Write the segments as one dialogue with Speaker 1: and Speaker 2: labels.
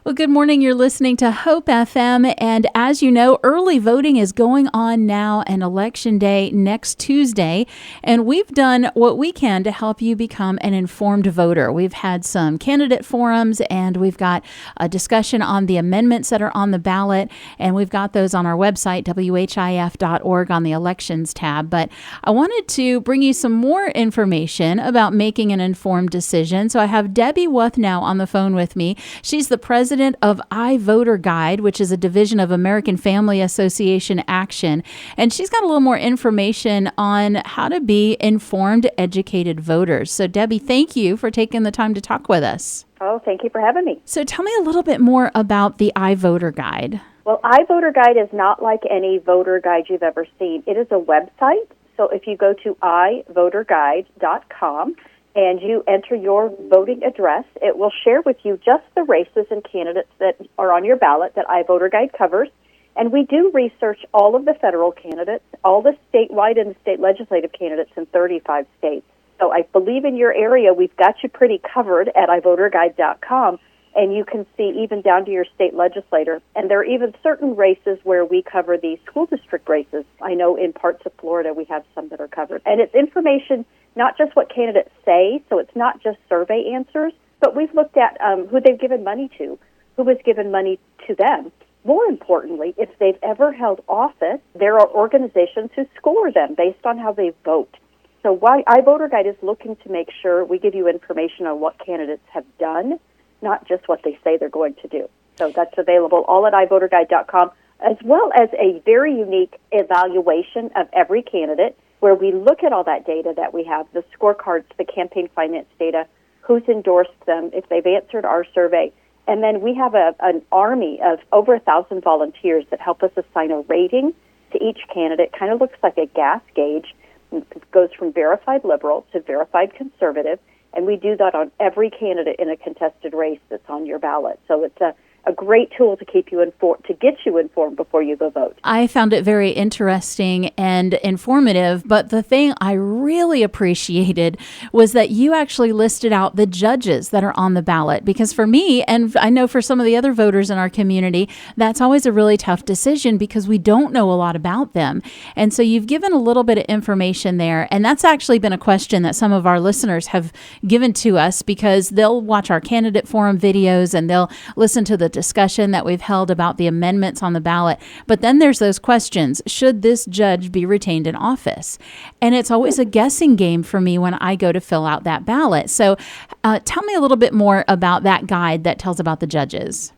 Speaker 1: Well, good morning. You're listening to Hope FM. And as you know, early voting is going on now and Election Day next Tuesday. And we've done what we can to help you become an informed voter. We've had some candidate forums and we've got a discussion on the amendments that are on the ballot. And we've got those on our website, WHIF.org, on the elections tab. But I wanted to bring you some more information about making an informed decision. So I have Debbie Wuthnow on the phone with me. She's the president of iVoterGuide, which is a division of American Family Association Action. And she's got a little more information on how to be informed, educated voters. So Debbie, thank you for taking the time to talk with us.
Speaker 2: Oh, thank you for having me.
Speaker 1: So tell me a little bit more about the iVoterGuide.
Speaker 2: Well, iVoterGuide is not like any voter guide you've ever seen. It is a website. So if you go to iVoterGuide.com, and you enter your voting address, it will share with you just the races and candidates that are on your ballot that iVoterGuide covers. And we do research all of the federal candidates, all the statewide and the state legislative candidates in 35 states. So I believe in your area, we've got you pretty covered at iVoterGuide.com, and you can see even down to your state legislator. And there are even certain races where we cover the school district races. I know in parts of Florida we have some that are covered. And it's information, not just what candidates say, so it's not just survey answers, but we've looked at who they've given money to, who has given money to them. More importantly, if they've ever held office, there are organizations who score them based on how they vote. So why iVoterGuide is looking to make sure we give you information on what candidates have done, not just what they say they're going to do. So that's available all at iVoterGuide.com, as well as a very unique evaluation of every candidate, where we look at all that data that we have, the scorecards, the campaign finance data, who's endorsed them, if they've answered our survey. And then we have an army of over 1,000 volunteers that help us assign a rating to each candidate. Kind of looks like a gas gauge. It goes from verified liberal to verified conservative, and we do that on every candidate in a contested race that's on your ballot. So it's a great tool to keep you informed, to get you informed before you go vote.
Speaker 1: I found it very interesting and informative, but the thing I really appreciated was that you actually listed out the judges that are on the ballot, because for me, and I know for some of the other voters in our community, that's always a really tough decision because we don't know a lot about them. And so you've given a little bit of information there, and that's actually been a question that some of our listeners have given to us, because they'll watch our candidate forum videos and they'll listen to the discussion that we've held about the amendments on the ballot. But then there's those questions. Should this judge be retained in office? And it's always a guessing game for me when I go to fill out that ballot. So tell me a little bit more about that guide that tells about the judges.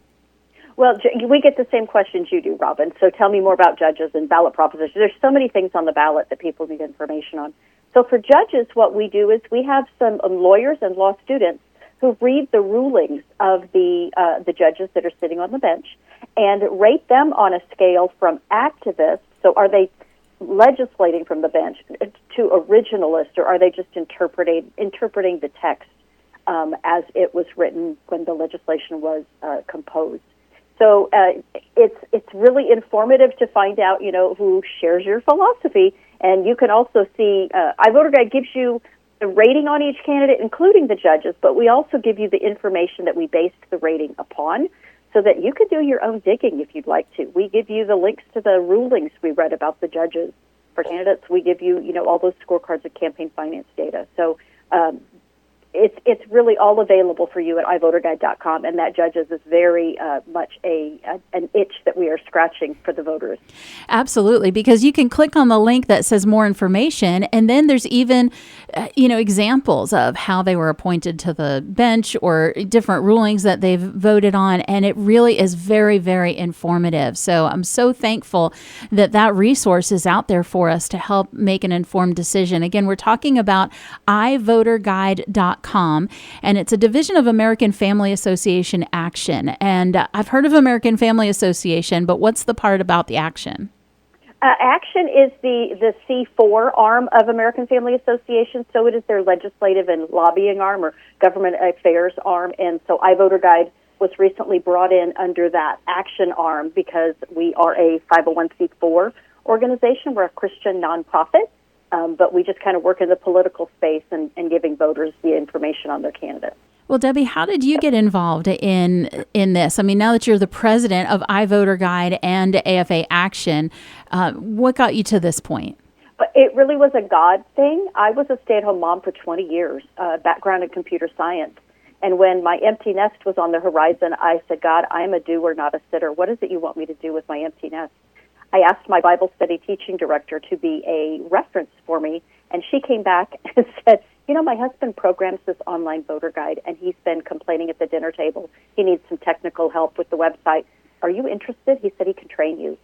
Speaker 2: Well, we get the same questions you do, Robin. So tell me more about judges and ballot propositions. There's so many things on the ballot that people need information on. So for judges, what we do is we have some lawyers and law students who read the rulings of the judges that are sitting on the bench and rate them on a scale from activist, so are they legislating from the bench, to originalist, or are they just interpreting the text as it was written when the legislation was composed. So it's really informative to find out, who shares your philosophy, and you can also see iVoterGuide gives you the rating on each candidate, including the judges, but we also give you the information that we based the rating upon so that you can do your own digging if you'd like to. We give you the links to the rulings we read about the judges. For candidates, we give you, all those scorecards of campaign finance data. So it's really all available for you at iVoterGuide.com, and that judges is very much an itch that we are scratching for the voters.
Speaker 1: Absolutely, because you can click on the link that says more information, and then there's even examples of how they were appointed to the bench or different rulings that they've voted on, and it really is very, very informative. So I'm so thankful that that resource is out there for us to help make an informed decision. Again, we're talking about iVoterGuide.com. And it's a division of American Family Association Action. And I've heard of American Family Association, but what's the part about the Action?
Speaker 2: Action is the C4 arm of American Family Association, so it is their legislative and lobbying arm or government affairs arm. And so iVoterGuide was recently brought in under that Action arm because we are a 501c4 organization. We're a Christian nonprofit. But we just kind of work in the political space and giving voters the information on their candidates.
Speaker 1: Well, Debbie, how did you get involved in this? I mean, now that you're the president of iVoterGuide and AFA Action, what got you to this point?
Speaker 2: But it really was a God thing. I was a stay-at-home mom for 20 years, background in computer science. And when my empty nest was on the horizon, I said, God, I am a doer, not a sitter. What is it you want me to do with my empty nest? I asked my Bible study teaching director to be a reference for me, and she came back and said, my husband programs this online voter guide, and he's been complaining at the dinner table. He needs some technical help with the website. Are you interested? He said he can train you.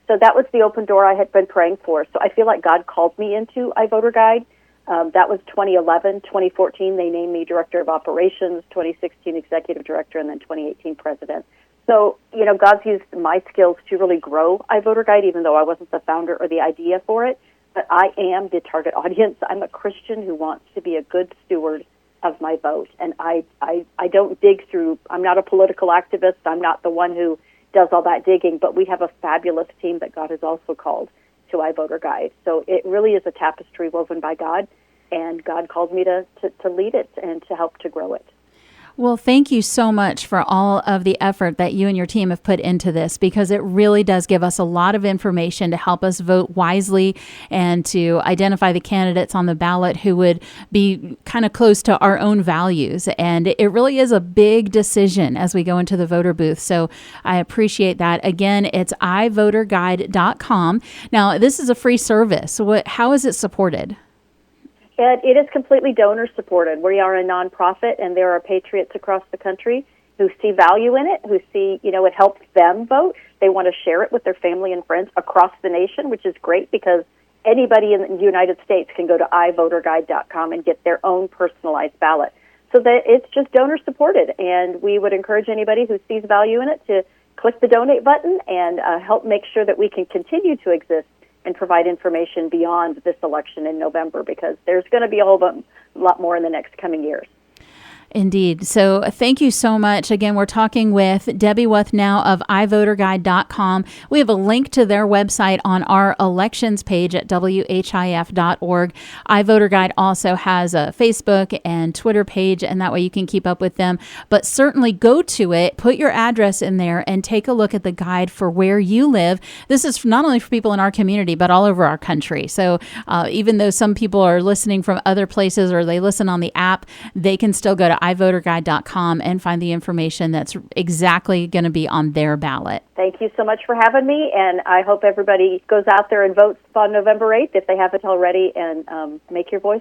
Speaker 2: So that was the open door I had been praying for. So I feel like God called me into iVoterGuide. That was 2011. 2014, they named me Director of Operations, 2016 Executive Director, and then 2018 President. So, God's used my skills to really grow iVoterGuide, even though I wasn't the founder or the idea for it. But I am the target audience. I'm a Christian who wants to be a good steward of my vote. And I don't dig through, I'm not a political activist. I'm not the one who does all that digging, but we have a fabulous team that God has also called to iVoterGuide. So it really is a tapestry woven by God, and God called me to lead it and to help to grow it.
Speaker 1: Well, thank you so much for all of the effort that you and your team have put into this, because it really does give us a lot of information to help us vote wisely and to identify the candidates on the ballot who would be kind of close to our own values. And it really is a big decision as we go into the voter booth. So I appreciate that. Again, it's iVoterGuide.com. Now, this is a free service. How is it supported?
Speaker 2: It is completely donor-supported. We are a nonprofit, and there are patriots across the country who see value in it, who see, it helps them vote. They want to share it with their family and friends across the nation, which is great because anybody in the United States can go to iVoterGuide.com and get their own personalized ballot. So that it's just donor-supported, and we would encourage anybody who sees value in it to click the donate button and help make sure that we can continue to exist and provide information beyond this election in November, because there's going to be a whole lot more in the next coming years.
Speaker 1: Indeed. So thank you so much. Again, we're talking with Debbie Wuthnow of iVoterGuide.com. We have a link to their website on our elections page at WHIF.org. iVoterGuide also has a Facebook and Twitter page, and that way you can keep up with them. But certainly go to it, put your address in there, and take a look at the guide for where you live. This is not only for people in our community, but all over our country. So even though some people are listening from other places or they listen on the app, they can still go to iVoterGuide.com and find the information that's exactly going to be on their ballot.
Speaker 2: Thank you so much for having me, and I hope everybody goes out there and votes on November 8th if they haven't already, and make your voice